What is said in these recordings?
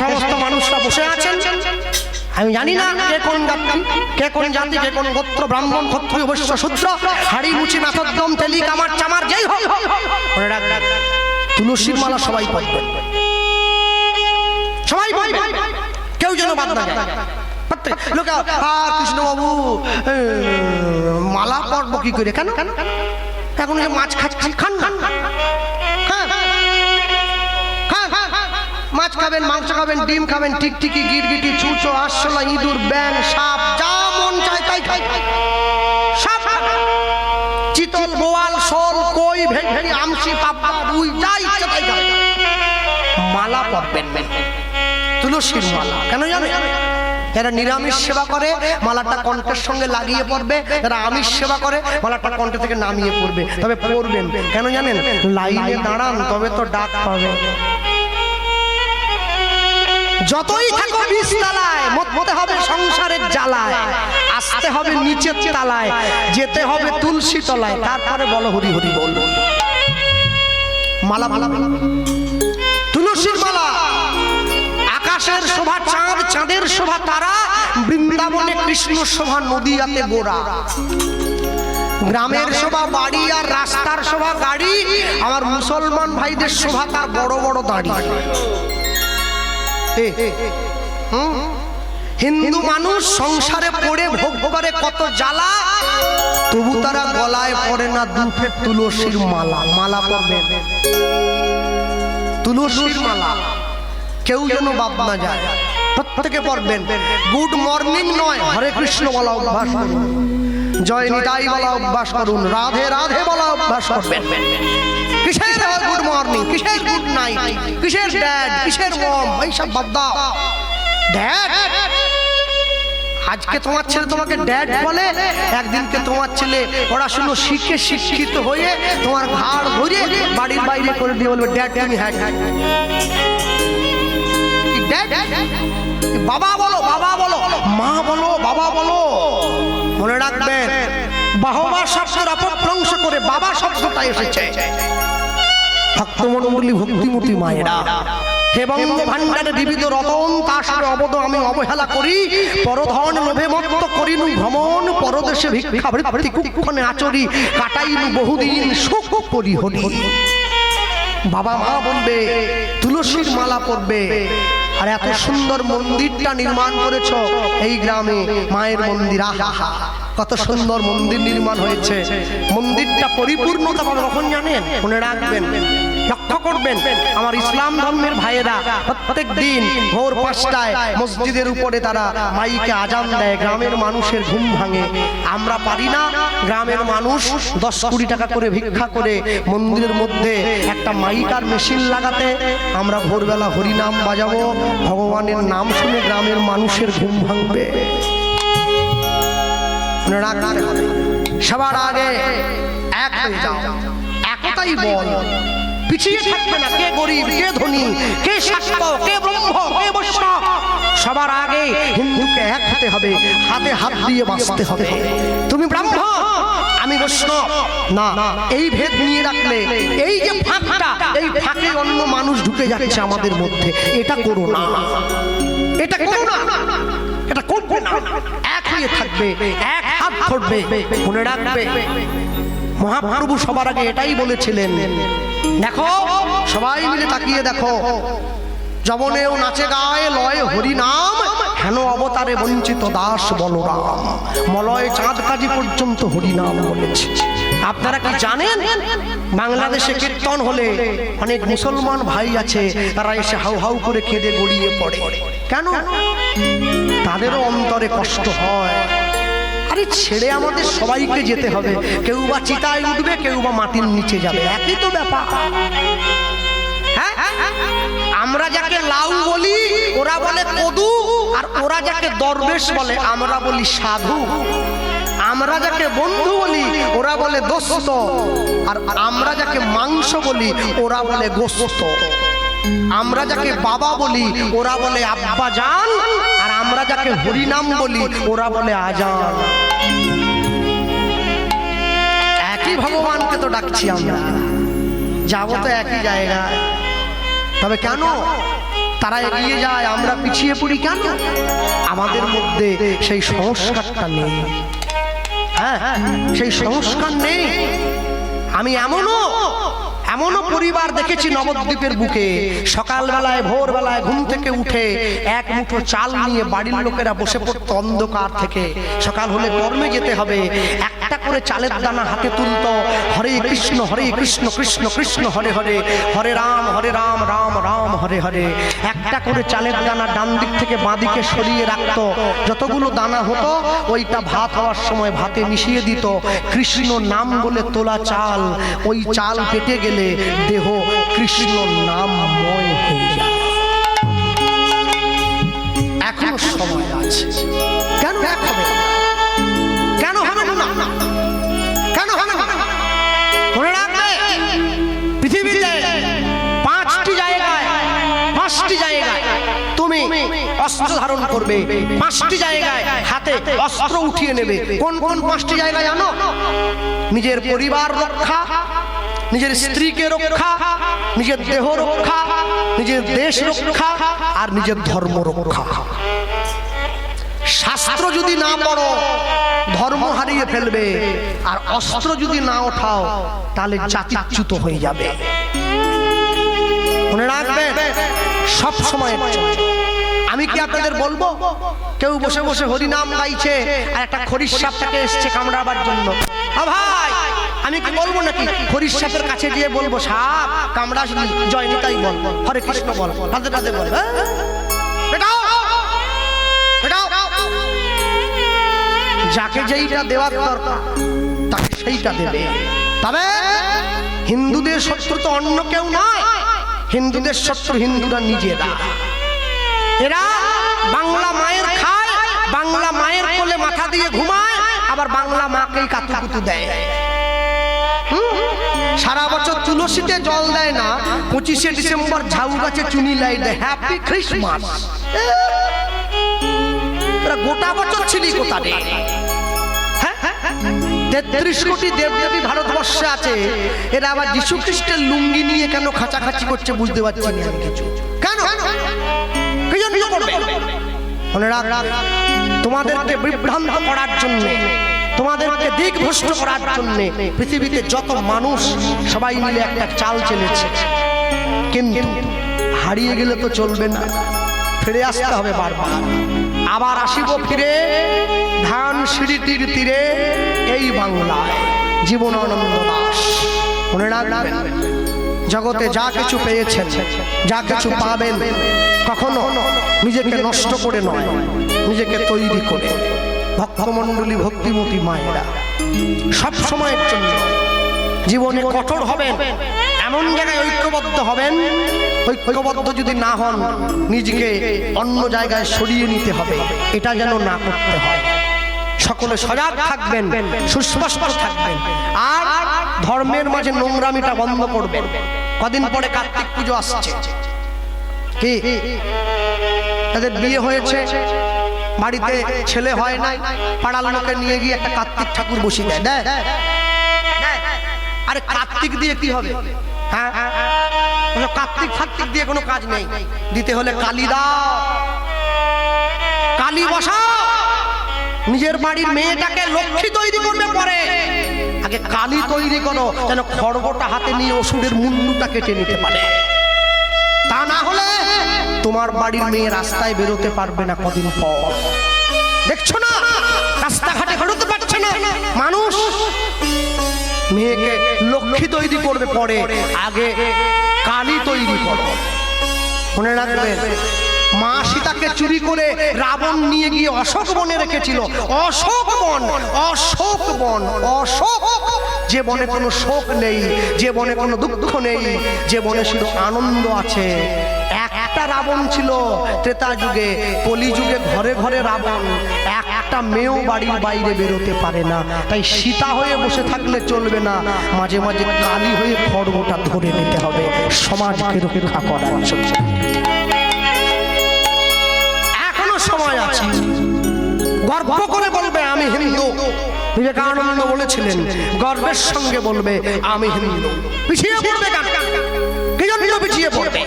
সমস্ত মানুষরা বসে আছেন, আমি জানি না কে কোন জাতি, কে কোন জাতি, কে কোন গোত্র, ব্রাহ্মণ, ক্ষত্রিয়, বৈশ্য, শূদ্র, হাড়ি, মুচি, মাথরদম, তেলি, কামার, চামার, যেই হোক, তুলসীর মালা সবাই পড়বে, সবাই পড়বে, কেউ যেন বাদ না যায়। লোকে কৃষ্ণ বাবু মালা পড়বো কি করে? কেন এখন যে মাছ খান না, মাছ খাবেন, মাংস খাবেন, ডিম খাবেন, টিকটিকি, গিরগিটি, চুচো, আরশোলা, ইঁদুর, ব্যাঙ, সাপ, যা মন চায় তাই খাই, সাপ, চিতল, বোয়াল, শোল, কই, ভেড়ি, আমসি, পাবদা, রুই, যা ইচ্ছা তাই খাই। মালা পড়বেন, তুলসীর মালা। কেন জানো? যারা নিরামিষ সেবা করে মালাটা কণ্ঠের সঙ্গে লাগিয়ে পড়বে, যারা আমিষ সেবা করে মালাটা কণ্ঠ থেকে নামিয়ে পড়বে। তবে পড়বেন কেন জানেন? লাইনে দাঁড়ান তবে তো ডাক পাবে। যতই থাকো বিশ তালায়, মরতে হবে সংসারের জ্বালায়, আসতে হবে নিচের তালায়, যেতে হবে তুলসী তলায়, তারপরে বলো হরি হরি বল। মালা মালা তুলসীর মালা। আকাশের শোভা চাঁদ, চাঁদের শোভা তারা, বৃন্দাবনে কৃষ্ণ শোভা নদিয়াতে গোরা। গ্রামের শোভা বাড়ি আর রাস্তার শোভা গাড়ি, আমার মুসলমান ভাইদের শোভা তার বড় বড় দাড়ি। হিন্দু মানুষ সংসারে পড়ে ভোগ করে কত জ্বালা, তবু তারা গলায় পড়ে না দুফের তুলসীর মালা। মালা পড়বে, তুলসীর মালা, কেউ যেন বাদ না যায়, প্রত্যেকে পড়বেন। গুড মর্নিং নয়, হরে কৃষ্ণ বলা অভ্যাস করুন, জয় নিতাই বলা অভ্যাস করুন, রাধে রাধে বলা অভ্যাস করবেন। কিসের গুড মর্নিং, কিসের গুড নাইট, কিসের ড্যাড, কিসের মম, এইসব বাদ দাও। ড্যাড, আজকে তোমার ছেলে তোমাকে ড্যাড বলে, একদিনকে তোমার ছেলে পড়াশুনো শিখে শিক্ষিত হয়ে তোমার ঘাড় ধরে বাড়ির বাইরে করে দিয়ে বলবে ড্যাড তুমি। হ্যাঁ, বাবা বলো, বাবা বলো, মা বলো, বাবা বলো। মনে রাখবেন, বাহবা শব্দের অপভ্রংশ করে বাবা শব্দটা এসেছে। ভক্তমণ্ডলী, ভক্তিমতী মায়েরা, হে বঙ্গ ভাণ্ডারে বিবিধ রতন, তার অবদ আমি অবহেলা করি, পরধন লোভে মত্ত করিনু ভ্রমণ, পরদেশে ভিক্ষা বৃত্তি কুক্ষণে আচরি, কাটাইনু বহুদিন সুখ পরিহরি। বাবা মা বলবে, তুলসীর মালা পড়বে। আর এত সুন্দর মন্দিরটা নির্মাণ করেছ এই গ্রামে, মায়ের মন্দির, আহা কত সুন্দর মন্দির নির্মাণ হয়েছে। মন্দিরটা পরিপূর্ণতা পাবে কখন জানেন? মনে রাখবেন, লক্ষ্য করবেন, আমার ইসলাম ধর্মের ভাইয়েরা প্রত্যেক দিন ভোর 5টায় মসজিদের উপরে তারা মাইকে আজান দেয়, গ্রামের মানুষের ঘুম ভাঙে। আমরা পারি না, গ্রামের মানুষ 10-20 টাকা করে ভিক্ষা করে মন্দিরের মধ্যে একটা মাইকার মেশিন লাগাতে, আমরা ভোরবেলা হরিনাম বাজাবো, ভগবানের নাম শুনে গ্রামের মানুষের ঘুম ভাঙবে। সবার আগে এক হয়ে যাও, একটাই বল, পিছিয়ে থাকবে না। কে গরিব, কে ধনী, কে শাক্ত, কে ব্রহ্ম, কে বৈষ্ণব, সবার আগে হিন্দুকে এক হতে হবে, হাতে হাত দিয়ে বাঁচতে হবে। তুমি ব্রাহ্মণ, আমি বৈষ্ণব না, এই ভেদ নিয়ে রাখলে এই যে ফাঁকটা, এই ফাঁকে অন্য মানুষ ঢুকে যাচ্ছে আমাদের মধ্যে। এটা করো না, এটা করো না, এটা করবে না। এক হয়ে থাকবে, এক হাত ধরবে। মনে রাখবে, মহাপ্রভু সবার আগে এটাই বলেছিলেন। দেখো, সবাই মিলে তাকিয়ে দেখো, যবনেও নাচে গায়ে লয় হরি নাম, হেন অবতারে বঞ্চিত দাস বলরাম, মলয় চাঁদ কাজী পর্যন্ত হরি নাম বলেছে। আপনারা কি জানেন, বাংলাদেশে কীর্তন হলে অনেক মুসলমান ভাই আছে, তারা এসে হাউ হাউ করে কেঁদে গড়িয়ে পড়ে। কেন? তাদেরও অন্তরে কষ্ট হয়। আরে ছেড়ে আমাদের সবাইকে যেতে হবে, কেউ বা চিতায় উঠবে, কেউ বা মাটির নিচে যাবে, একই তো ব্যাপার। হ্যাঁ, আমরা যাকে লাউ বলি ওরা বলে কদু, আর ওরা যাকে দরবেশ বলে আমরা বলি সাধু। আমরা যাকে বন্ধু বলি ওরা বলে দোস্ত, আর আমরা যাকে মাংস বলি ওরা বলে গোস্ত। আমরা যাকে বাবা বলি ওরা বলে আব্বা জান, আর আমরা যাকে হরিনাম বলি ওরা বলে আজান। একই ভগবানকে তো ডাকছি আমরা, যাবো তো একই জায়গায়। তবে কেন? তারা এগিয়ে যায়, আমরা পিছিয়ে পড়ি কেন? আমাদের মধ্যে সেই সংস্কারটা নেই। হ্যাঁ, সেই সংস্কার নেই। আমি এমনও পরিবার দেখেছি নবদ্বীপের বুকে, সকালবেলায় ভোরবেলায় ঘুম থেকে উঠে এক মুঠো চাল নিয়ে বাড়ির লোকেরা বসে পড়তো অন্ধকার থেকে। সকাল হলে কর্মে যেতে হবে, একটা করে চালের দানা হাতে তুলতো, হরে কৃষ্ণ কৃষ্ণ কৃষ্ণ হরে হরে, হরে রাম রাম রাম হরে হরে। একটা করে চালের দানা ডান দিক থেকে বাঁ দিকে সরিয়ে রাখতো, যতগুলো দানা হতো ওইটা ভাত হওয়ার সময় ভাতে মিশিয়ে দিত। কৃষ্ণ নাম বলে তোলা চাল, ওই চাল পেটে গেলে দেহ কৃষ্ণ নামময় হয়ে যায়। এখনো সময় আছে, কেন এক হবে? কেন হবে না? কেন হবে না? মনে রাখবে, পৃথিবীতে পাঁচটি জায়গায় তুমি অস্ত্র ধারণ করবে, পাঁচটি জায়গায় হাতে অস্ত্র উঠিয়ে নেবে। কোন কোন পাঁচটি জায়গায় জানো? নিজের পরিবার রক্ষা, নিজের স্ত্রীকে রক্ষা, নিজের দেহ রক্ষা, নিজের দেশ রক্ষা, আর নিজের ধর্ম রক্ষা। শাস্ত্র যদি না পড়ো ধর্ম হারিয়ে ফেলবে, আর অস্ত্র যদি না ওঠাও তাহলে জাতিচ্যুত হয়ে যাবে। মনে রাখবে সব সময়। আমি কি আপনাদের বলবো, কেউ বসে বসে হরিনাম গাইছে আর একটা খরিশ সাপটাকে এসছে কামড়াবার জন্য, ভাই আমি কি বলবো নাকি? খরিশ সাপের কাছে গিয়ে বলবো, সাপ কামড়াসনি, জয় নিতাই বল, হরে কৃষ্ণ বল, রাধে রাধে বল। যাকে যেইটা দেওয়ার দরকার তাকে সেইটা দেবে। তবে হিন্দুদের শত্রু তো অন্য কেউ নয়, হিন্দুদের শত্রু হিন্দুরা নিজেরা। এরা বাংলা মায়ের খায়, বাংলা মায়ের কোলে মাথা দিয়ে ঘুমায়, আবার বাংলা মাকেই কাতুকুতু দেয়। সারা বছর তুলসীতে জল দেয় না, 25শে ডিসেম্বর ঝাউ গাছে চুনি লাই দেয়, হ্যাপি ক্রিসমাস। গোটা বছর ছিলি কোথায়? 33 কোটি দেবদেবী ভারতবর্ষে আছে, এরা আবার যীশু খ্রিস্টের লুঙ্গি নিয়ে কেন খাঁচাখাচি করছে বুঝতে পারছি না কিছু। কেন মনে রাখ, তোমাদেরকে বিভ্রান্ত করার জন্য, তোমাদেরকে দিকভ্রষ্ট করার জন্য পৃথিবীতে যত মানুষ সবাই মিলে একটা চাল চেলেছে। কিন্তু হারিয়ে গেলে তো চলবে না, ফিরে আসতে হবে বারবার। আবার আসিব ফিরে ধান সিঁড়িটির তীরে, এই বাংলায় জীবনানন্দ দাস। মনে রাখবেন, জগতে যা কিছু পেয়েছেন, যা কিছু পাবেন, কখনো নিজেকে নষ্ট করে নয়, নিজেকে তৈরি করে। ভক্তমণ্ডলী ভক্তিমতী মায়েরা সব সময়ের জন্য জীবনে কঠোর হবেন, এমন জায়গায় ঐক্যবদ্ধ হবেন। ঐক্যবদ্ধ যদি না হন, নিজেকে অন্য জায়গায় সরিয়ে নিতে হবে, এটা যেন না করতে হয়। সকলে সজাগ থাকবেন, সুস্পষ্ট থাকবেন, আর ধর্মের মাঝে নোংরামিটা বন্ধ করবেন। কদিন পরে কার্তিক পুজো আসছে, কি তাদের বিয়ে হয়েছে, বাড়িতে ছেলে হয় না, পাড়ার লোকে নিয়ে গিয়ে একটা কার্তিক ঠাকুর বসিয়ে দেয়। আরে কার্তিক দিয়ে কি হবে? হ্যাঁ, কার্তিক ফার্তিক দিয়ে কোনো কাজ নেই, দিতে হলে কালী দাও, কালী বসাও। নিজের বাড়ির মেয়েটাকে লক্ষ্মী তৈরি করবে, পরে আগে কালী তৈরি করো, যেন খড়গটা হাতে নিয়ে অসুরের মুন্ডুটা কেটে নিতে পারে। তা না হলে তোমার বাড়ির মেয়ে রাস্তায় বেরোতে পারবে না কদিন পর। দেখছো না, রাস্তাঘাটে বেরোতে পারছে না মানুষ। মেয়েকে লক্ষ্মী তৈরি করবে, পরে আগে কালী তৈরি করো। মনে রাখবেন, মা সীতাকে চুরি করে রাবণ নিয়ে গিয়ে অশোক বনে রেখেছিল। অশোক বন, অশোক বন, অশোক, যে বনে কোনো শোক নেই, যে বনে কোনো দুঃখ নেই, যে বনে শুধু আনন্দ আছে। একটা রাবণ ছিল ত্রেতা যুগে, কলি যুগে ঘরে ঘরে রাবণ। একটা মেয়েও বাড়ির বাইরে বেরোতে পারে না। তাই সীতা হয়ে বসে থাকলে চলবে না, মাঝে মাঝে কালী হয়ে খড়গটা ধরে নিতে হবে সমাজকে রক্ষা করার জন্য। এখনো সময় আছে, গর্ব করে বলবে আমি হিন্দু। বিবেকানন্দ বলেছিলেন, গর্বের সঙ্গে বলবে আমি হিন্দু। পিছিয়ে পড়বে কেন? কি জন্য পিছিয়ে পড়বে?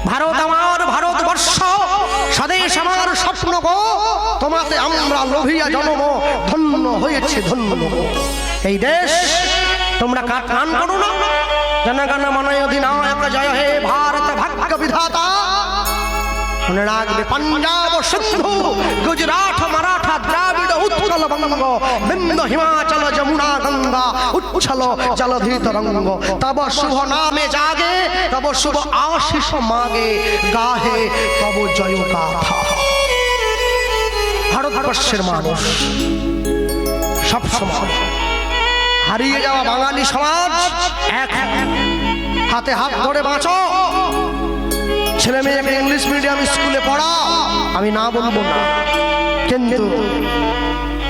ভারত আমার ভারতবর্ষ, স্বদেশ আমার স্বপ্ন গো, তোমাতে আমরা লোভিয়া জন্ম, ধন্য হয়েছে ধন্য। এই দেশ তোমরা গান করো না, জনগণ মন অধিনায়ক জয় হে ভারত ভাগ্য বিধাতা। মনে রাখবে পাঞ্জাব সিন্ধু গুজরাট মারাঠা দ্রাবিড় উৎকল বঙ্গ বিন্ধ্য হিমাচল যমুনা গঙ্গা উচ্ছল জলধি তরঙ্গ, তব শুভ নামে জাগে, তব শুভ আশিস মাগে, গাহে তব জয় গাথা। ভারতবর্ষের মানুষ সব সময় হারিয়ে যাওয়া বাঙালি সমাজ এক, হাতে হাত ধরে বাঁচো। ছেলে মেয়েকে ইংলিশ মিডিয়াম স্কুলে পড়া আমি না বলবো না, কিন্তু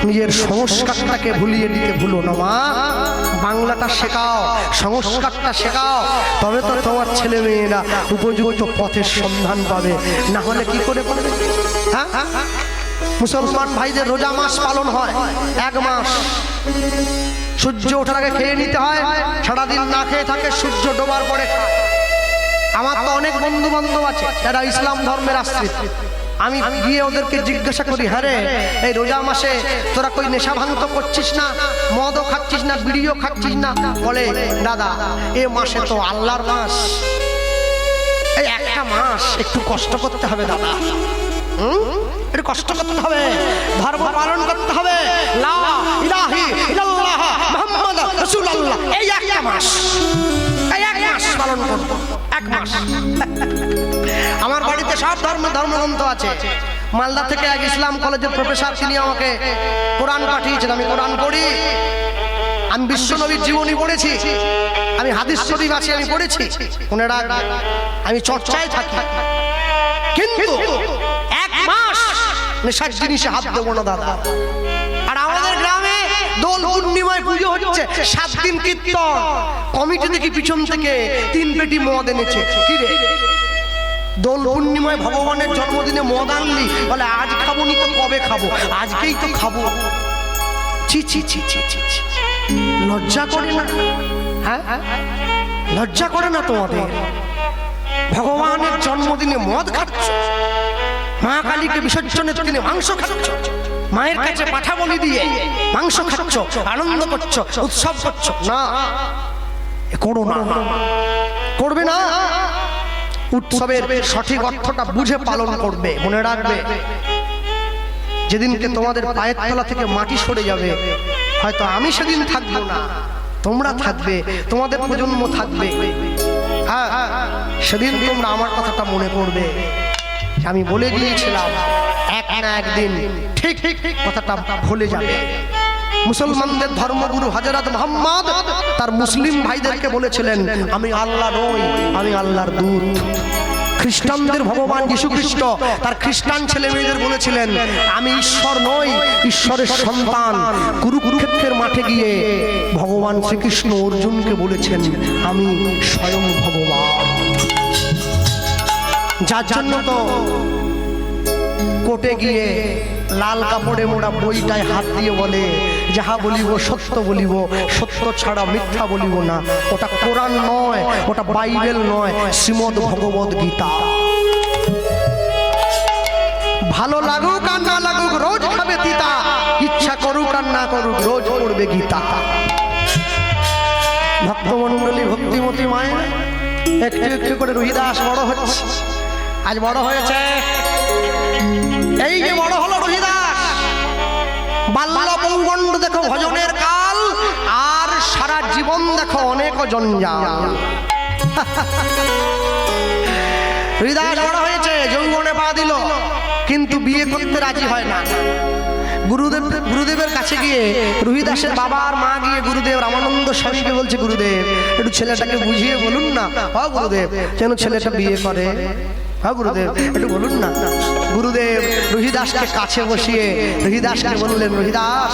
নিজের সংস্কারটাকে ভুলিয়ে দিতে ভুলো না মা। বাংলাটা শেখাও, সংস্কারটা শেখাও, তবে তো তোমার ছেলে মেয়েরা উপযুক্ত পথের সন্ধান পাবে, না হলে কি করে পড়বে? হ্যাঁ, মুসলমান ভাইদের রোজা মাস পালন হয় 1 মাস। সূর্য ওঠার আগে খেয়ে নিতে হয়, সারাদিন না খেয়ে থাকে, সূর্য ডোবার পরে খায়। আমার তো অনেক বন্ধু বান্ধব আছে যারা ইসলাম ধর্মের আশ্রিত। আমি গিয়ে ওদেরকে জিজ্ঞাসা করি, হ্যাঁ রে, এই রোজা মাসে তোরা কই নেশা ভাঙ তো করছিস না, মদও খাচ্ছিস না, বিড়িও খাচ্ছিস না? বলে দাদা এ মাসে তো আল্লাহর মাস, এই একটা মাস একটু কষ্ট করতে হবে দাদা, একটু কষ্ট করতে হবে, ধর্ম পালন করতে হবে, লা ইলাহা ইল্লাল্লাহ মুহাম্মদ রাসূলুল্লাহ, এই একটা মাস, এই এক মাস পালন করব, 1 মাস। আমার বাড়িতে সব ধর্মগ্রন্থ আছে। মালদা থেকে এক ইসলাম কলেজের প্রফেসর, তিনি আমাকে কোরআন পাঠিয়েছেন, আমি কোরআন পড়ি। আমি বিশ্বনবীর জীবনী পড়েছি, আমি হাদিস শরীফ আছে আমি পড়েছি। ওনারা আমি চর্চায় থাকি, কিন্তু 1 মাস নেশার জিনিসে হাত দেবো না দাদা। আর আমাদের গ্রামে দোল পূর্ণিমায় পুজো হচ্ছে, 7 দিন কীর্তন, কমিটি দেখি পিছন থেকে 3 পেটি মদ এনেছে। কি রে, দোল পূর্ণিমায় ভগবানের জন্মদিনে মদ আনলি? বলে আজ খাবো নি তো কবে খাবো, আজকেই তো খাবো। ছি ছি ছি ছি ছি, লজ্জা করে না? হ্যাঁ, লজ্জা করে না তোমাদের? ভগবানের জন্মদিনে মদ খাচ্ছ, মা কালীকে বিসর্জনের দিনে মাংস খাচ্ছ, মায়ের কাছে পাঠা বলি দিয়ে মাংস খাচ্ছ, আনন্দ করছো, উৎসব করছো। না, করো না, করবে না। উৎসবের সঠিক অর্থটা বুঝে পালন করবে। মনে রাখবে, যেদিনকে তোমাদের পায়ের তলা থেকে মাটি সরে যাবে, হয়তো আমি সেদিন থাকবো না, তোমরা থাকবে, তোমাদের প্রজন্ম থাকবে। হ্যাঁ, সেদিন তোমরা আমার কথাটা মনে করবে। আমি বলে গিয়েছিলাম এক না একদিন ঠিক কথাটা ভুলে যাবে। মুসলমানদের ধর্মগুরু হযরত মুহাম্মদ তার মুসলিম ভাইদেরকে বলেছিলেন, আমি আল্লাহ নই, আমি আল্লাহর দূত। খ্রিস্টানদের ভগবান যীশু খ্রিস্ট তার খ্রিস্টান ছেলে মেয়েদের বলেছিলেন, আমি ঈশ্বর নই, ঈশ্বরের সন্তান। কুরুক্ষেত্রের মাঠে গিয়ে ভগবান শ্রীকৃষ্ণ অর্জুনকে বলেছেন, আমি স্বয়ং ভগবান। যার জন্য তো কোর্টে গিয়ে লাল কাপড়ে মোড়া বইটায় হাত দিয়ে বলে, যাহা বলিব সত্য বলিব, সত্য ছাড়া মিথ্যা বলিব না। ওটা কোরআন নয়, ওটা বাইবেল নয়, শ্রীমদ ভগবদ গীতা। ভালো লাগুক আর না লাগুক রোজ খাবে তিতা, ইচ্ছা করুক আর না করুক রোজ পড়বে গীতা। ভক্তমণ্ডলী, ভক্তিমতী মায়ের একটু একটু করে রুহিদাস বড় হচ্ছে। আজ বড় হয়েছে, এই যে বড় হলো রুহিদাস, বাল্য পৌগণ্ড দেখো ভজনের কাল, আর সারা জীবন দেখো অনেক জঞ্জাল। রুহিদাস বড় হয়েছে, যৌবনে পা দিল, কিন্তু বিয়ে করতে রাজি হয় না। গুরুদেবের কাছে গিয়ে রুহিদাসের বাবা আর মা গিয়ে গুরুদেব রামানন্দ স্বামীকে বলছে, গুরুদেব একটু ছেলেটাকে বুঝিয়ে বলুন না, ও গুরুদেব যেন ছেলেটা বিয়ে করে। হ্যাঁ গুরুদেব একটু বলুন না। গুরুদেব রুহিদাসকে কাছে বসিয়ে রুহিদাসকে বললেন, রুহিদাস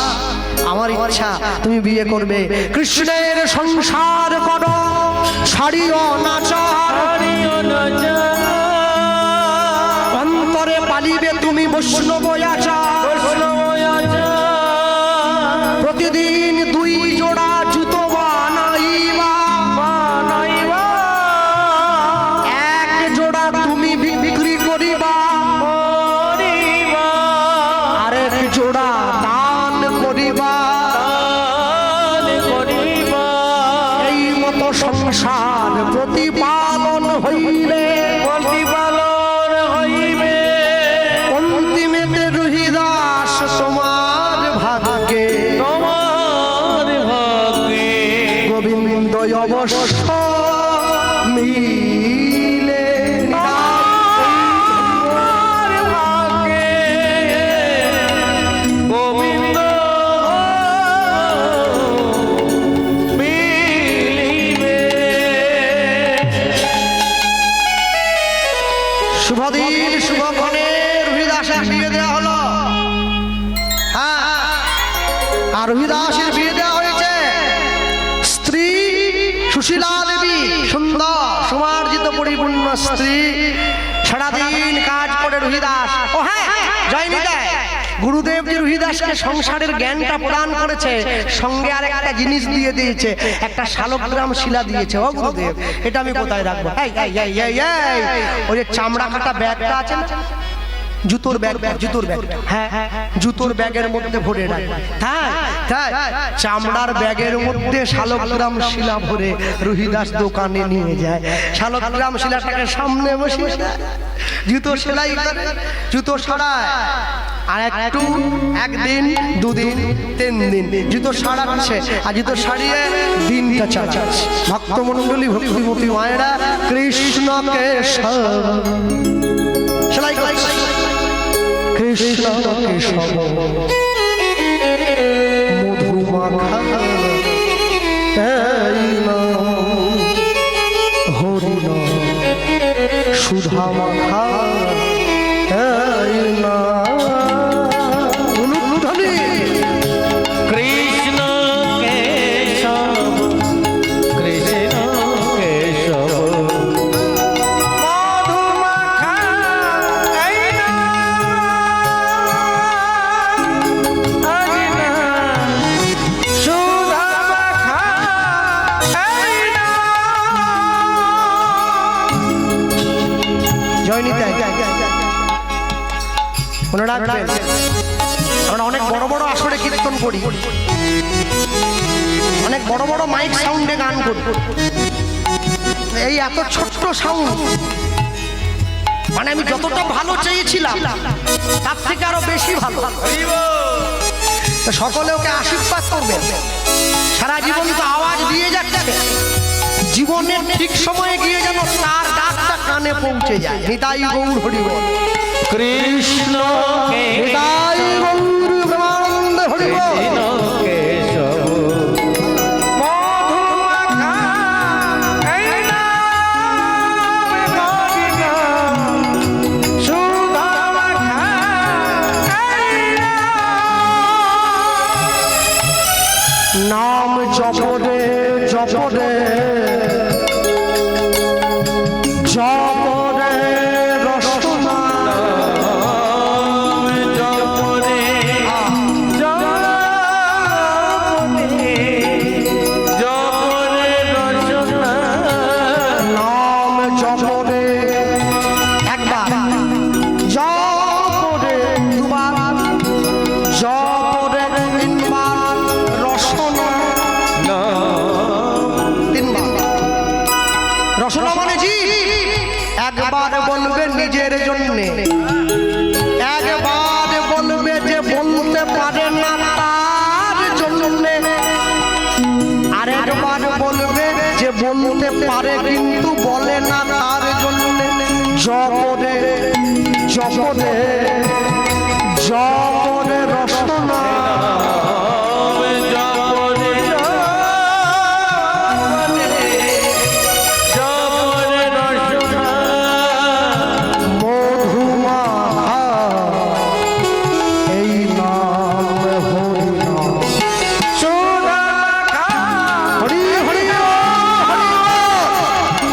আমার ইচ্ছা তুমি বিয়ে করবে, কৃষ্ণের সংসার করো, ছাড়িও না চার, অন্তরে পালিবে তুমি বৈষ্ণব আচার। প্রতিদিন 2 জোড়া জুতো বানাইবা, 1 জোড়া বর্ষ মিলে গোবিন্দ মিলিবে। শুভদিন শুভক্ষণে রবিদাসের বিয়ে দেওয়া হলো। হ্যাঁ, আর রবিদাসের বিয়ে দেওয়া হয়েছে স্ত্রী সুশীলা দেবী, সুন্দর সমার্জিত পরিপূর্ণ স্ত্রী। সারাদিন কাজ করে রবিদাস। ও হ্যাঁ, জয়নি দেয় গুরুদেব যে রবিদাসকে সংসারের জ্ঞানটা প্রদান করেছে, সঙ্গে আর একটা জিনিস দিয়ে দিয়েছে, একটা শালগ্রাম শিলা দিয়েছে। ও গুরুদেব, এটা আমি কোথায় রাখবো? ওই যে চামড়া কাটা ব্যাগটা আছে না, জুতোর ব্যাগ, জুতোর ব্যাগ, হ্যাঁ জুতোর ব্যাগের মধ্যে ভরে রাখবে। তাই তাই চামড়ার ব্যাগের মধ্যে শালগ্রাম শিলা ভরে রহিদাস দোকানে নিয়ে যায়। শালগ্রাম শিলাটাকে সামনে বসে জুতো সেলাই করে, জুতো সরায়, আর একটু একদিন দুদিন তিন দিন জুতো সারাচ্ছে, আর জুতো সারিয়ে দিনটা চালাচ্ছে। ভক্তমণ্ডলী ভক্তিমতী মায়েরা কৃষ্ণকে সেলাই করছে। কৃষ্ণ কেশব মধুমাখা হরিণ সুধা মাখা কৃষ্ণ কেশব কৃষ্ণ কেশব মধুমাখা আইনা আইনা সুধা মাখা আইনা। জয়নিতাই মনে রাখবেন, আমরা অনেক বড় বড় আসরে কীর্তন করি, অনেক বড় বড় মাইক সাউন্ডে গান করি, এই এত ছোট্ট সাউন্ড, মানে আমি যতটা ভালো চেয়েছিলাম তার থেকে আরো বেশি ভালো। তো সকলে ওকে আশীর্বাদ করবেন। সারা জীবন তো আওয়াজ দিয়ে যাচ্ছে, জীবনের ঠিক সময়ে গিয়ে যেন তার ডাকটা কানে পৌঁছে যায়। নিতাই গৌর হরি বল। কৃষ্ণ নিতাই গৌর ব্রহ্মানন্দ হরি বল। কেশব মধুমাখা আইনা গোবিন্দ সুধা মাখা আইনা। নাম জপরে জপরে জপরে রসনা, জপরে জপরে জপরে রচনা। নাম জপরে একবার, জপরে দুবার, জপরে তিনবার, রসনা তিনবার। রসনা মানে জি একবার বলবে নিজের জন্যে, একবার বলবে যে বলতে পারে না তার জন্যে, আর একবার বলবে যে বলতে পারে কিন্তু বলে না তার জন্যে। জপরে জপরে জপরে রসনা, জপরে জপরে রচনা। মধুমাখা এই নাম হরি নাম। সুধা মাখা হরি হরি হরি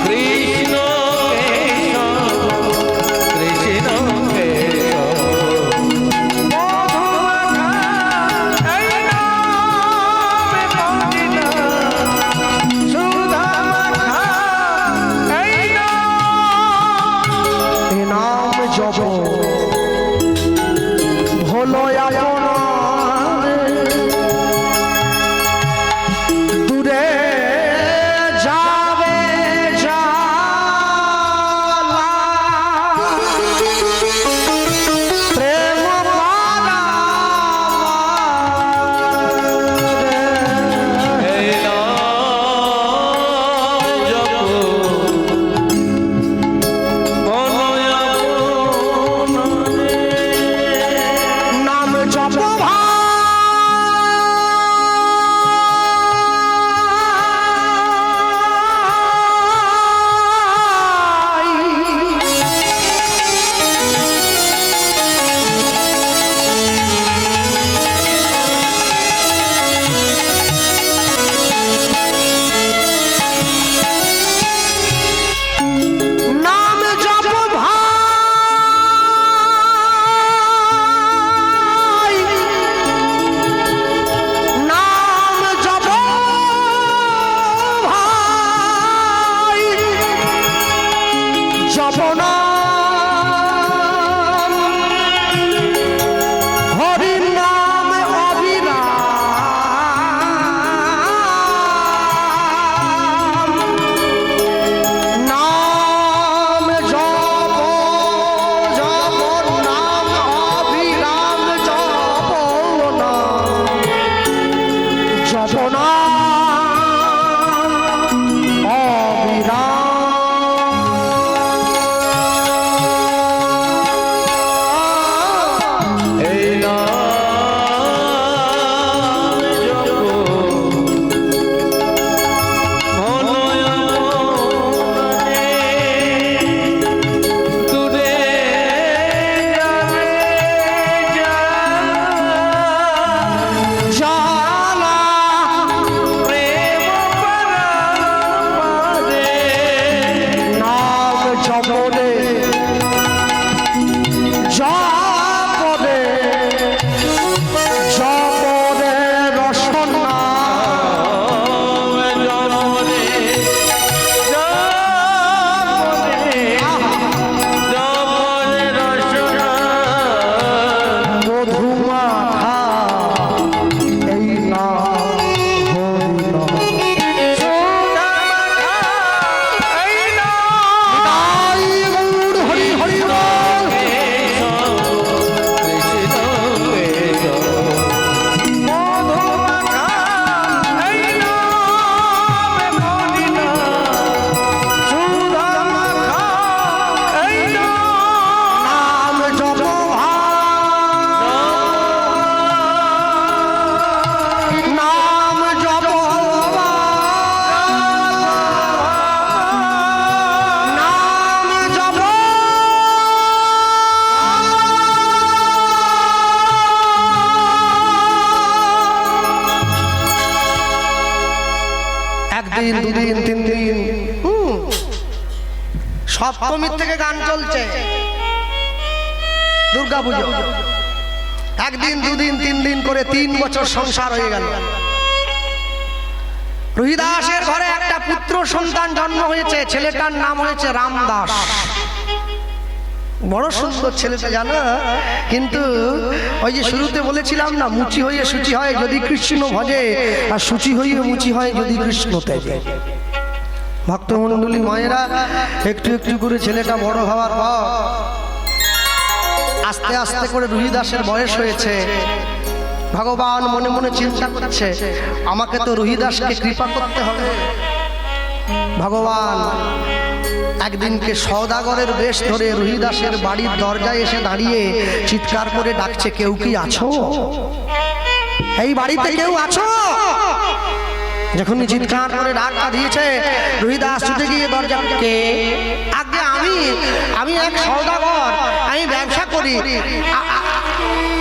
কৃষ্ণ কেশব কৃষ্ণ কেশব সপ্তমীর থেকে গান চলছে, দুর্গা পুজো। একদিন, দুদিন, 3 দিন করে 3 বছর সংসার হয়ে গেল। রুহিদাসের ঘরে একটা পুত্র সন্তান জন্ম হয়েছে, ছেলেটার নাম হয়েছে রামদাস। বড় সুন্দর ছেলেটা জানো, কিন্তু ওই যে শুরুতে বলেছিলাম না, মুচি হয়ে শুচি হয় যদি কৃষ্ণ ভজে, আর শুচি হয়ে মুচি হয় যদি কৃষ্ণ তেজে। ভক্তমণ্ডলী মায়েরা, একটু একটু করে ছেলেটা বড় হওয়ার পর আস্তে আস্তে করে রুহিদাসের বয়স হয়েছে। ভগবান মনে মনে চিন্তা করছে, আমাকে তো রুহিদাসকে কৃপা করতে হবে। ভগবান একদিনকে সওদাগরের বেশ ধরে রুহিদাসের বাড়ির দরজায় এসে দাঁড়িয়ে চিৎকার করে ডাকছে, কেউ কি আছো? এই বাড়িতে কেউ আছো? যখনই চিৎকার করে ডাকটা দিয়েছে, রুহিদাস ছুটে গিয়ে দরজা, কে? আগে আমি এক সওদাগর, আমি ব্যবসা করি,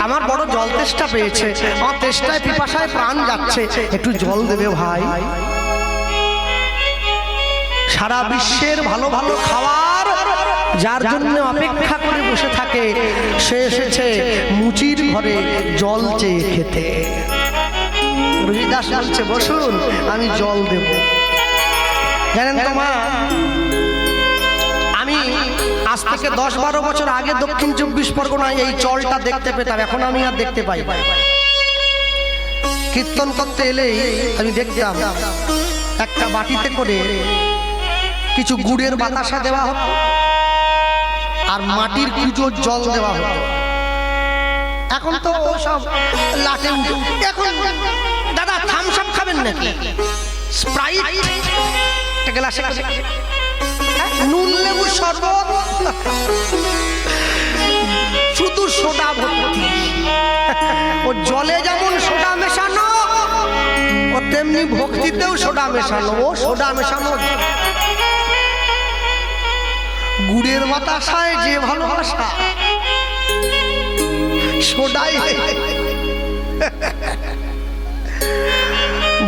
আমার বড় জল তেষ্টা পেয়েছে, আমার তেষ্টায় পিপাসায় প্রাণ যাচ্ছে, একটু জল দেবে ভাই। সারা বিশ্বের ভালো ভালো খাবার যার জন্য অপেক্ষা করে বসে থাকে, সে এসেছে মুচির ঘরে জল চেয়ে খেতে। রুহিদাস বলছে, বসুন, আমি জল দেব। জানেন তো মা, আমি আজ থেকে 10-12 বছর আগে দক্ষিণ 24 পরগনায় এই চলটা দেখতে পেতাম, এখন আমি আর দেখতে পাই। কীর্তন করতে এলেই আমি দেখতাম একটা বাটিতে করে কিছু গুড়ের বাতাসা দেওয়া হতো আর মাটির কুচোর জল দেওয়া হতো। এখন তো সব লাটে উঠে। এখন দাদা থামস আপ খাবেন নাকি? স্প্রাইট একটা গ্লাসে, নুন লেবুর শরবত, শুধু সোডা ভর্তি। ও জলে যেমন সোডা মেশানো, ও তেমনি ভক্তিতেও সোডা মেশানো। ও সোডা মেশানো গুড়ের বাতাসায় যে ভালোবাসা, সোডাই।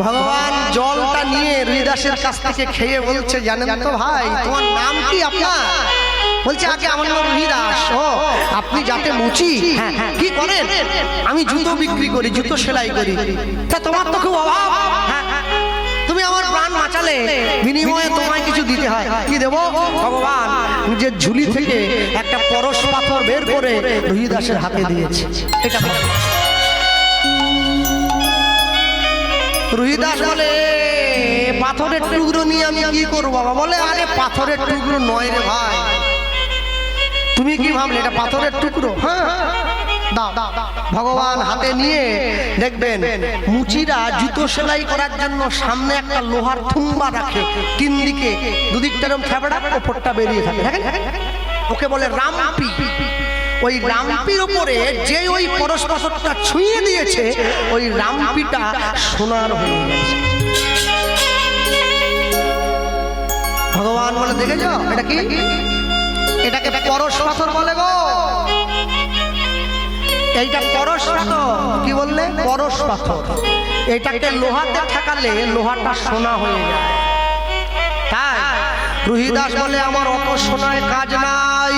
ভগবান জলটা নিয়ে রুহিদাসের কাছ থেকে খেয়ে বলছে, জানেন তো ভাই, তোমার নাম কি আপনার? বলছে, আগে আমার নাম রুহিদাস। ও, আপনি যাতে মুচি কি করেন? আমি জুতো বিক্রি করি, জুতো সেলাই করি। তা তোমার তো খুব অভাব, তুমি আমার প্রাণ বাঁচালে, বিনিময়ে তোমায় কিছু দিতে হয়। কি দেবো? ভগবান নিজের ঝুলি থেকে একটা পরশ পাথর বের করে রুহিদাসের হাতে দিয়েছে। এটা রুহিদাস বলে, পাথরের টুকরো নিয়ে আমি কি করবো বাবা? বলে, আরে পাথরের টুকরো নয় রে ভাই, তুমি কি ভাবলে এটা পাথরের টুকরো? হ্যাঁ, দাও। ভগবান হাতে নিয়ে দেখবেন মুচিরা জুতো সেলাই করার জন্য সামনে একটা লোহার থুম্বা রাখে, 3 দিকে, দুদিকটা এরকম ফেবড়া, ওপরটা বেরিয়ে থাকে, ওকে বলে রামপি। ওই রামপির উপরে যে ওই পরশ পাথরটা ছুঁয়ে দিয়েছে, ওই রামপিটা সোনার হয়ে গেছে। ভগবান বলে, দেখেছো এটা কি? এটাকে পরশ পাথর বলে গো। এইটা পরশ পাথর। কি বললে? পরশ পাথর। এটাকে লোহাতে ঠাকালে লোহাটা সোনা হয়ে যায়। তাই রুহিদাস বলে, আমার অত সোনায় কাজ নাই,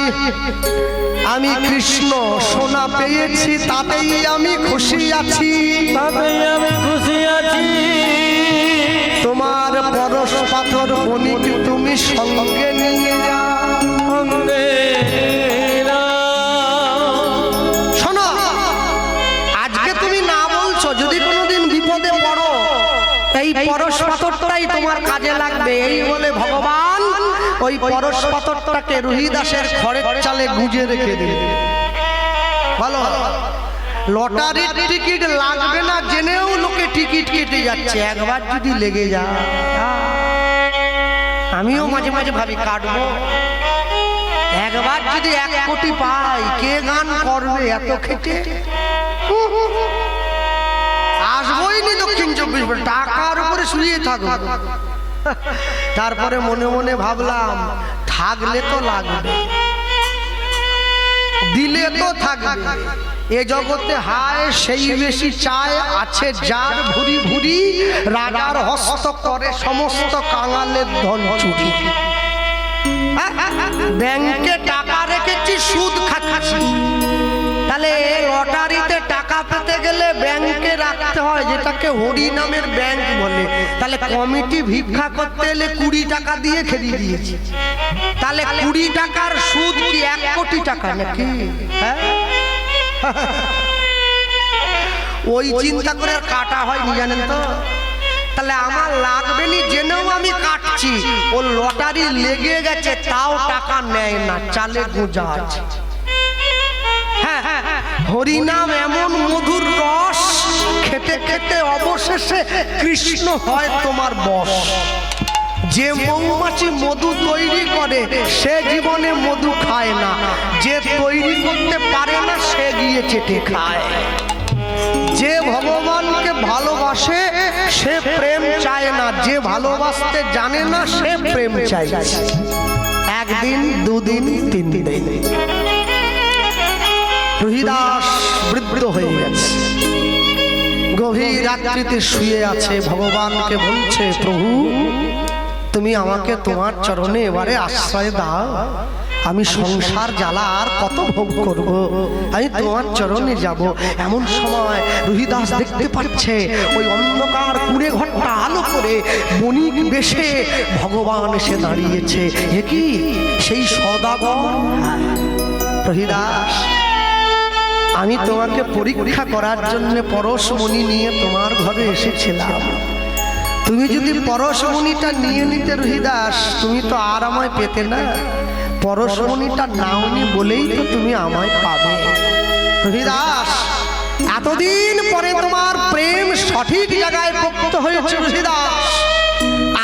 আমি কৃষ্ণ সোনা পেয়েছি, তাতেই আমি খুশি আছি, তাতেই আমি খুশি আছি। তোমার পরশ পাথর বণিক তুমি সঙ্গে নিয়ে যাও। শোনো, আজকে তুমি না বলছো, যদি কোনোদিন বিপদে পড়ো, এই পরশ পাথরটাই তোমার কাজে লাগবে। এই বলে ভগবান ওই পরশ পাথরটাকে রুহিদাসের খড়ের চালে গুঁজে রেখে দিল। ভালো, লটারির টিকিট লাগবে না জেনেও লোকে টিকিট কেটে যাচ্ছে, একবার যদি লেগে যায়। আমিও মাঝে মাঝে ভাবি, কাটবো। একবার যদি 1 কোটি পাই, কে গান করবে এত খেটে? আসবোই নি দক্ষিণ 24 পরগনা, টাকার উপরে শুয়ে থাকবো। তারপরে মনে মনে ভাবলাম, থাকলে তো লাগবে, দিলে তো থাকবে। এ জগতে হায় সেই বেশি চায়, আছে যার ভুরি ভুরি, রাজার হস্ত করে সমস্ত কাঙালের ধন চুরি। ব্যাংকে টাকা রেখেছি, সুদ খাচ্ছি। তাহলে লটারিতে টাকা পেতে গেলে ব্যাংকে রাখতে হয়, যেটাকে হরি নামের ব্যাংক বলে। তাহলে কমিটি ভিক্ষা করতে এলে 20 টাকা দিয়ে খেয়ে দিয়েছে। তাহলে 20 টাকার সুদ কি 1 কোটি টাকা নাকি? হ্যাঁ, ওই চিন্তা করে আর কাটা হয়নি, জানেন তো। তাহলে আমার লাগবে নি জেনেও আমি কাটছি। ও লটারি লেগে গেছে, তাও টাকা নেয় না, চালে গোজা আছে। হ্যাঁ, হরিনাম এমন মধুর রস, খেতে খেতে অবশেষে কৃষ্ণ হয় তোমার বশ। যে মৌমাছি মধু তৈরি করে সে জীবনে মধু খায় না, যে তৈরি করতে পারে না সে গিয়ে চেটে খায়। যে ভগবানকে ভালোবাসে সে প্রেম চায় না, যে ভালোবাসতে জানে না সে প্রেম চায়। একদিন, দুদিন, 3 দিন রহিদাস বৃদ্ধ হয়ে গেছে, গভীর রাত্রিতে শুয়ে আছে, ভগবানকে বলছে, প্রভু তুমি আমাকে তোমার চরণে এবারে আশ্রয় দাও। আমি সংসার জ্বালা আর কত ভোগ করব, আমি তোমার চরণে যাব। এমন সময় রহিদাস দেখতে পাচ্ছে ওই অন্ধকার কুঁড়ে ঘরটা আলো করে বণিক বেশে ভগবান এসে দাঁড়িয়েছে। এ কি সেই সদাগর? রহিদাস, আমি তোমাকে পরীক্ষা করার জন্য পরশমণি নিয়ে তোমার ঘরে এসেছিলাম। তুমি যদি পরশমণিটা নিয়ে নিতে রহিদাস, তুমি তো আর আমায় পেতে না। পরশমণিটা নাওনি বলেই তো তুমি আমায় পাবে। রহিদাস, এতদিন পরে তোমার প্রেম সঠিক জায়গায় পোক্ত হয়েছে রহিদাস।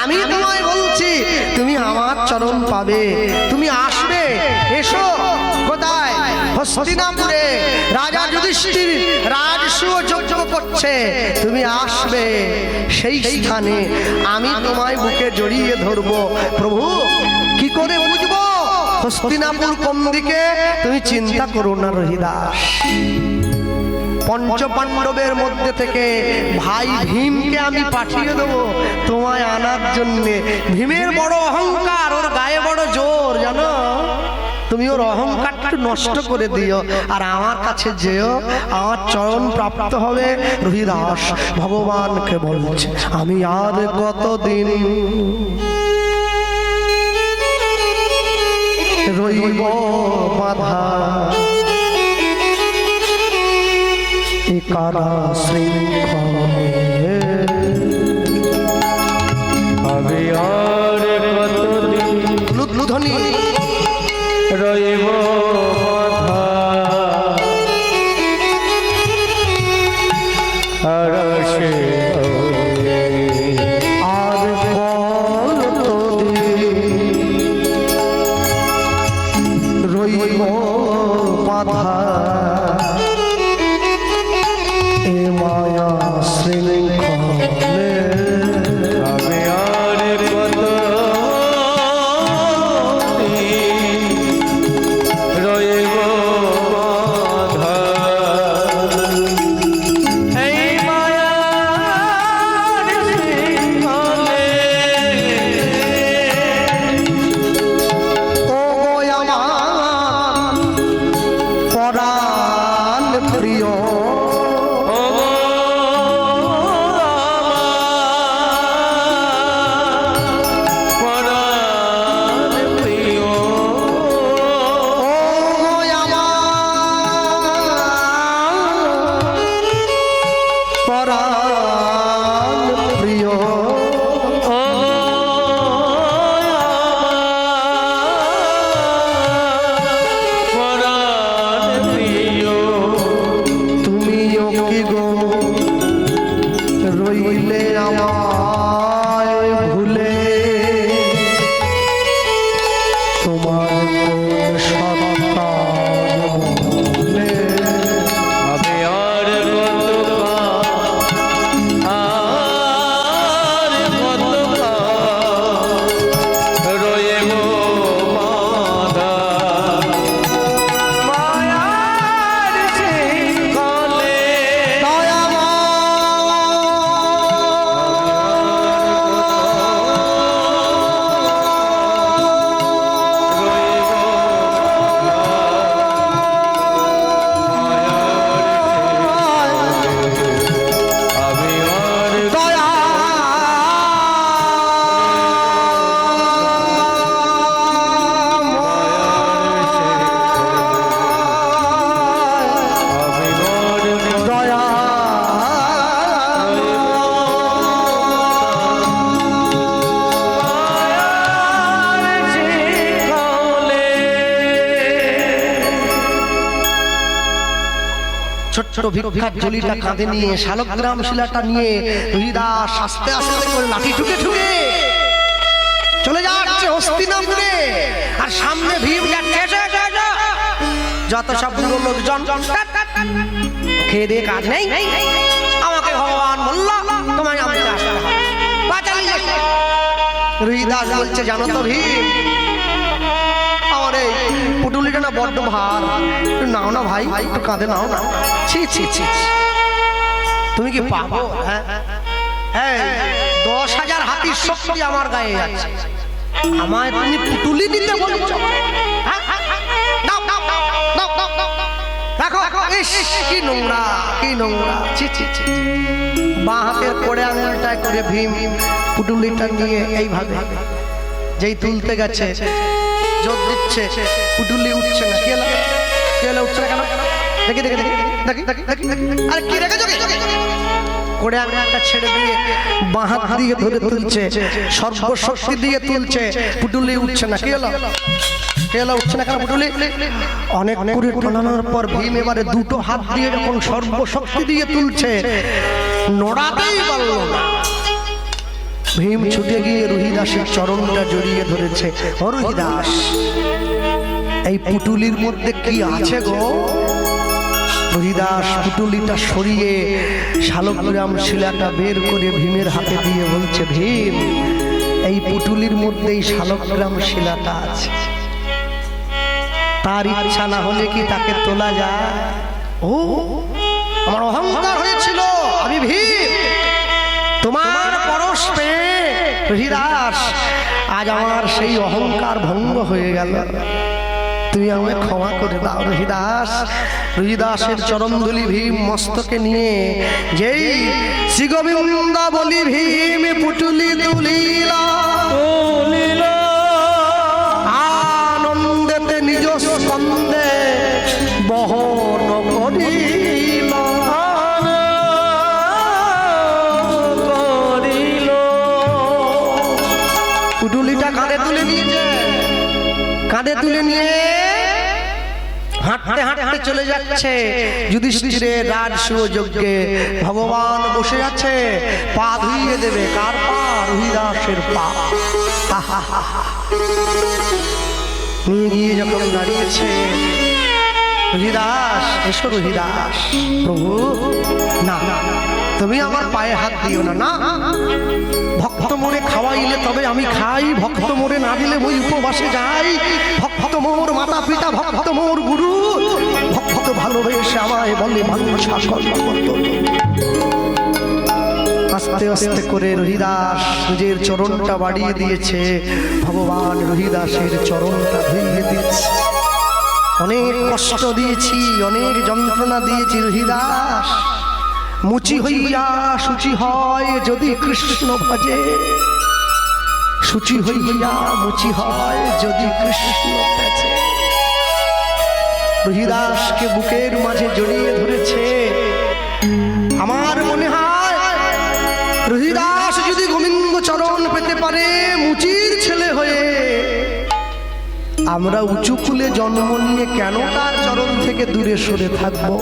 আমি তোমায় বলছি তুমি আমার চরণ পাবে, তুমি আসবে। এসো। কোথায়? হস্তিনাপুরে রাজা যুধিষ্ঠির রাজসূয় যজ্ঞ করছে, তুমি আসবে সেই স্থানে। আমি তোমায় বুকে জড়িয়ে ধরবো। প্রভু, কি করে বুঝবো হস্তিনাপুর কোন দিকে? তুমি চিন্তা করো না রহিদাস। পঞ্চপাণ্ডবের মধ্যে থেকে ভাই ভীমকে আমি পাঠিয়ে দেবো তোমায় আনার জন্য। ভীমের বড় অহংকার, ওর গায়ে বড় জোর, জানো। তুমি ওর অহংকারটা নষ্ট করে দিও, আর আমার কাছে যেও, আমার চরণ প্রাপ্ত হবে। রহিদাস ভগবানকে বলছে, আমি আর কতদিন রইব বাধা কারা শৃঙ্খলে, আমি আর কতদিন লুধ্বনি রইব বাধা, আর সে আর কতদিন রইব বাধা এ মায়া শৃঙ্খলে। আমি আর কতদিন ছোট্ট ভিক্ষার ঝুলিটা কাঁধে নিয়ে শালগ্রাম শিলাটা নিয়ে রুহিদাস আস্তে আস্তে করে লাঠি ঠুকে ঠুকে চলে যাচ্ছে হস্তিনাপুরে। আর সামনে ভীম যাচ্ছে, যত সব বুড়ো লোকজন খেয়ে দিয়ে কাজ নেই, আমাকে ভগবান বলল তোমায় আমাকে আসতে হবে। রুহিদাস বলছে, জানো তো ভীম, আমার এই পুটুলিটা না বড্ড ভার, একটু নাও না ভাই, একটু কাঁধে নাও না। ছি ছি ছি, তুমি কি পাবো? হ্যাঁ, 10,000 হাতির শক্তি আমার গায়ে আছে, আমায় তুমি পুটুলি দিতে বলছো? কি নোংরা, কি নোংরা, ছি ছি ছি। বাঁ হাতের কোড়ে আঙুলটায় করে ভীম পুটুলিটা নিয়ে এইভাবে যেই তুলতে গেছে, জোর দিচ্ছে, পুটুলি উঠছে না। কেলা উঠছে না কেন? দেখি দেখি দেখি দেখি দেখি দেখি, আরে কি রেখেছো? কোড়ে আঙুলটা ছেড়ে দিয়ে বাঁ হাত দিয়ে ধরে তুলছে, সর্বশক্তি দিয়ে তুলছে, পুটুলি উঠছে না। কেলা উঠছে না কেন পুটুলি? অনেক করে টানানোর পর ভীম এবারে দুটো হাত দিয়ে যখন সর্বশক্তি দিয়ে তুলছে, নড়াতেই পারল না। ভীম ছুটে গিয়ে রুহিদাসের চরণটা জড়িয়ে ধরেছে। ও রুহিদাস, এই পুটুলির মধ্যে কি আছে গো? রুহিদাস পুটুলিটা সরিয়ে শালগ্রাম শিলাটা বের করে ভীমের হাতে দিয়ে বলছে, ভীম, এই পুটুলির মধ্যেই শালগ্রাম শিলাটা আছে, তার ইচ্ছা না হলে কি তাকে তোলা যায়? ও, আমার অহংকার হয়েছিল, আমি ভীম, তোমার পরশ পেয়ে রুহিদাস, আজ আমার সেই অহংকার ভঙ্গ হয়ে গেল, তুমি আমায় ক্ষমা করে দাও রুহিদাস। রুহিদাসের চরণধুলি ভীম মস্তকে নিয়ে যেই শ্রী গোবিন্দ বলি ভীম পুটুলি তুলিলা, আনন্দেতে নিজ স্কন্ধে বহন করিল, পুটুলিটা কাঁধে তুলে নিয়েছে, কাঁধে তুলে নিয়ে হাঁটতে হাঁটতে চলে যাচ্ছে যুধিষ্ঠিরের রাজসুযোগ্যে। ভগবান বসে আছে, পা ধুইয়ে দেবে। কার পা? রুহিদাসের পা। নিয়ে গিয়ে যখন দাঁড়িয়েছে, রুহিদাস, এসো রুহিদাস। প্রভু, না তুমি আমার পায়ে হাত দিও না। না, ভক্ত মোরে খাওয়াইলে তবে আমি খাই, ভক্ত মোরে না দিলে মই উপবাসে যাই। ভক্ত মোর মাতা পিতা, ভক্ত মোর গুরু, ভক্ত ভালোবেসে আমায় বলে মানুষ কর্ম করত। আস্তে আস্তে করে রুহিদাস নিজের চরণটা বাড়িয়ে দিয়েছে, ভগবান রুহিদাসের চরণটা ধুইয়ে দিয়েছে। অনেক কষ্ট দিয়েছি, অনেক যন্ত্রণা দিয়েছি রুহিদাস, মুচি হইয়া শুচি হয় যদি কৃষ্ণ ভজে, শুচি হইয়া মুচি হয় যদি কৃষ্ণ ভজে। রুহিদাসকে বুকের মাঝে জড়িয়ে ধরেছে। আমার মনে হয় রুহিদাস যদি গোবিন্দ চরণ পেতে পারে মুচির ছেলে হয়ে, আমরা উঁচু কুলে জন্ম নিয়ে কেন তার চরণ থেকে দূরে সরে থাকবো?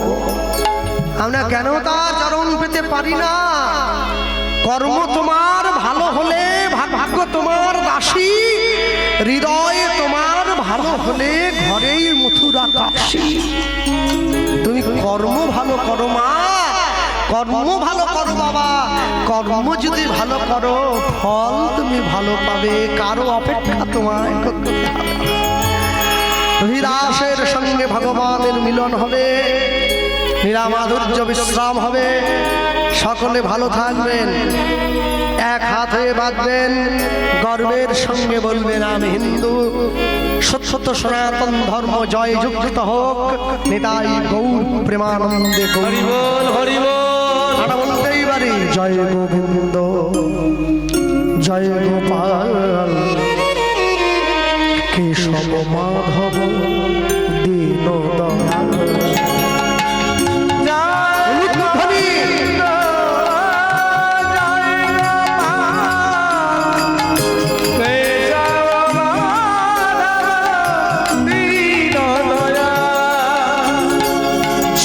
আমরা কেন তার চরণ পেতে পারি না? কর্ম তোমার ভালো হলে ভাগ্য তোমার দাসী, হৃদয় তোমার ভালো হলে ঘরেই মথুরা কাশী। তুমি কর্ম ভালো করো মা, কর্ম ভালো করো বাবা, কর্ম যদি ভালো করো ফল তুমি ভালো পাবে, কারো অপেক্ষা তোমায় করতে হবে। রুহিদাসের সঙ্গে ভগবানের মিলন হবে, নিরামাধুর্য বিশ্রাম হবে। সকলে ভালো থাকবেন, এক হাত হয়ে বাঁধবেন, গর্বের সঙ্গে বলবেন আমি হিন্দু, সত্য সনাতন ধর্ম জয় যুক্ত হোক, নিতাই গৌর প্রেমানন্দে হরি বল হরি বল। আমরা বলতেই পারি জয় গোবিন্দ জয় গোপাল কেশব মাধব দীন দয়াল।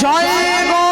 জয় গো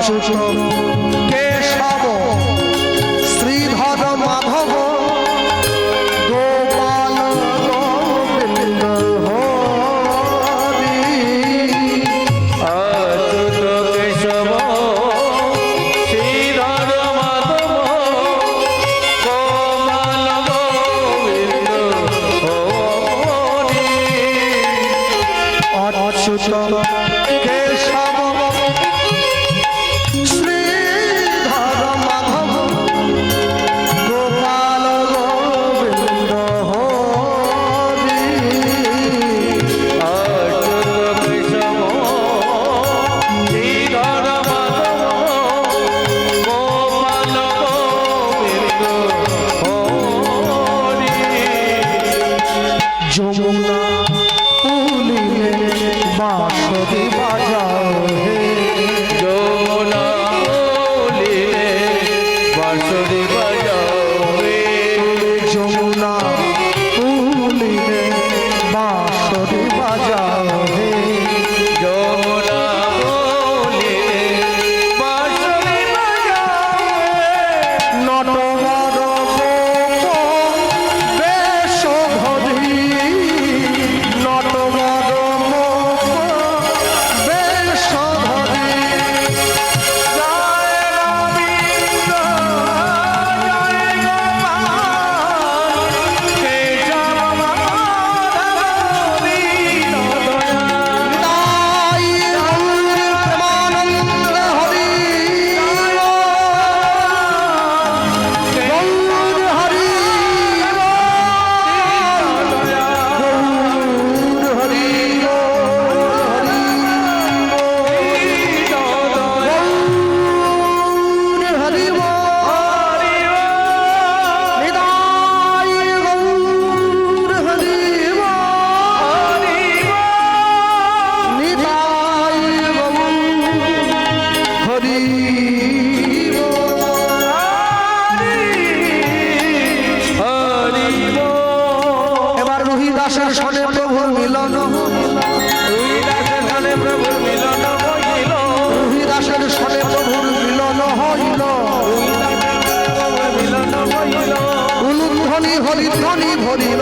অচ্যুত কেশব শ্রীধর মাধব গোপাল গোবিন্দ হরি। অচ্যুত কেশব শ্রীধর মাধব গোপাল গোবিন্দ হরি। অচ্যুত কেশব শ্রীধর মাধব গোপাল গোবিন্দ হরি। অচ্যুত কেশব শ্রীধর মাধব গোপাল গোবিন্দ হরি। যমুনা পুলিয়ে বাঁশরি বাজাও হে। যমুনা বলিলে বাঁশরি বাজাবে। যমুনা পুলিয়ে বাঁশরি বাজাও হে। যমুনা বলিলে বাঁশরি বাজাবে। নটবর গোপ বেশ ধরি, নটবর গোপ বেশ ধরি। জয় গোবিন্দ জয় গোপাল কেশব মাধব বিনোদয়া। তাই গৌর প্রেমানন্দ হরি গৌর হরি গৌর হরি গৌর হরি নিতাই গৌর হরি নিতাই গৌর হরি। এবার রোহিদাসের সনে প্রভুর মিলন, রোহিদাসের সনে প্রভুর মিলন হইল। উলুধ্বনি হরিধ্বনি ধরিল